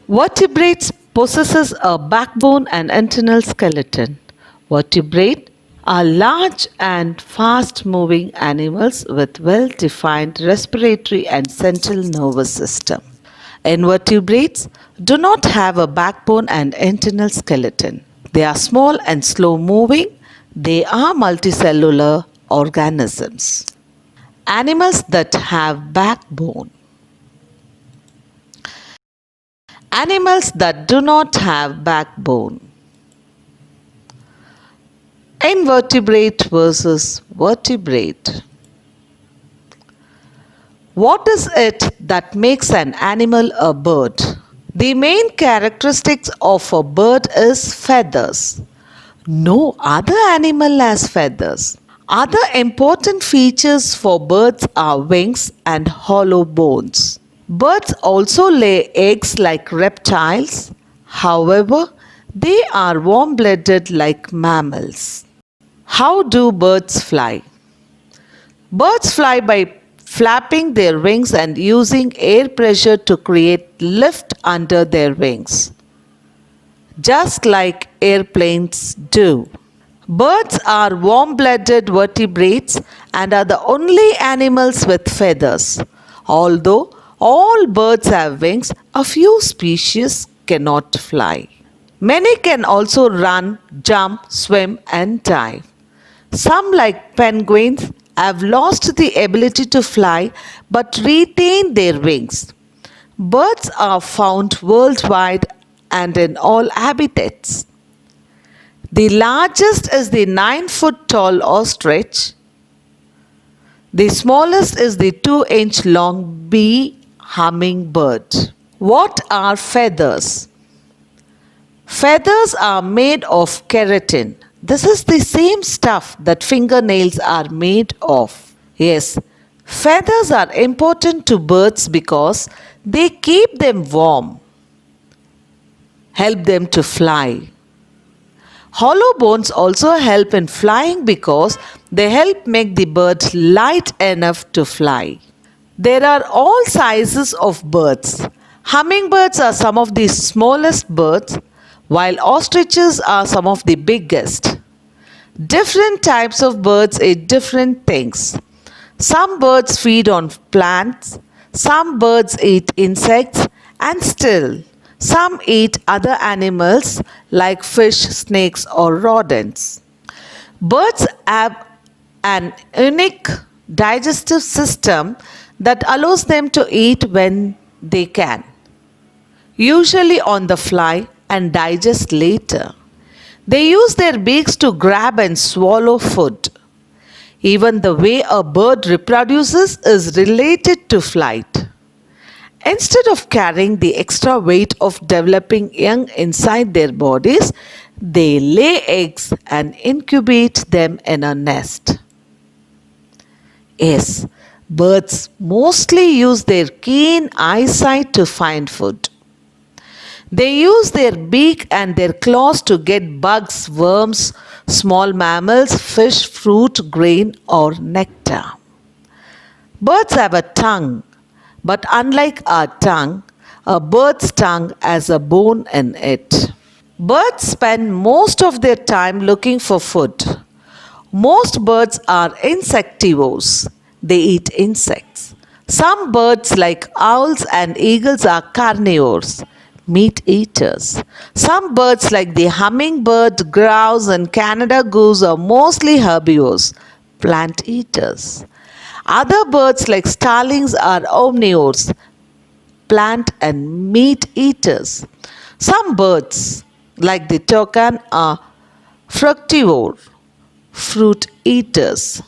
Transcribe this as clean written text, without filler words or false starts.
Vertebrates possesses a backbone and internal skeleton. Vertebrates are large and fast-moving animals with well-defined respiratory and central nervous system. Invertebrates do not have a backbone and internal skeleton. They are small and slow-moving. They are multicellular organisms. Animals that have backbone. Animals that do not have backbone. Invertebrate versus vertebrate. What is it that makes an animal a bird? The main characteristics of a bird is feathers. No other animal has feathers. Other important features for birds are wings and hollow bones. Birds also lay eggs like reptiles. However, they are warm-blooded like mammals. How do birds fly? Birds fly by flapping their wings and using air pressure to create lift under their wings, just like airplanes do. Birds are warm-blooded vertebrates and are the only animals with feathers. Although all birds have wings, a few species cannot fly. Many can also run, jump, swim, and dive. Some, like penguins, have lost the ability to fly but retain their wings. Birds are found worldwide and in all habitats. The largest is the 9-foot-tall ostrich. The smallest is the 2-inch-long bee hummingbird. What are feathers? Feathers are made of keratin. This is the same stuff that fingernails are made of. Yes, feathers are important to birds because they keep them warm, help them to fly. Hollow bones also help in flying because they help make the bird light enough to fly. There are all sizes of birds. Hummingbirds are some of the smallest birds, while ostriches are some of the biggest. Different types of birds eat different things. Some birds feed on plants, some birds eat insects, and still some eat other animals like fish, snakes, or rodents. Birds have an unique digestive system that allows them to eat when they can, usually on the fly, and digest later. They use their beaks to grab and swallow food. Even the way a bird reproduces is related to flight. Instead of carrying the extra weight of developing young inside their bodies, they lay eggs and incubate them in a nest. Yes, birds mostly use their keen eyesight to find food. They use their beak and their claws to get bugs, worms, small mammals, fish, fruit, grain, or nectar. Birds have a tongue, but unlike our tongue, a bird's tongue has a bone in it. Birds spend most of their time looking for food. Most birds are insectivores. They eat insects. Some birds, like owls and eagles, are carnivores, meat eaters. Some birds, like the hummingbird, grouse, and Canada goose, are mostly herbivores, plant eaters. Other birds, like starlings, are omnivores, plant and meat eaters. Some birds, like the toucan, are fructivore, fruit eaters.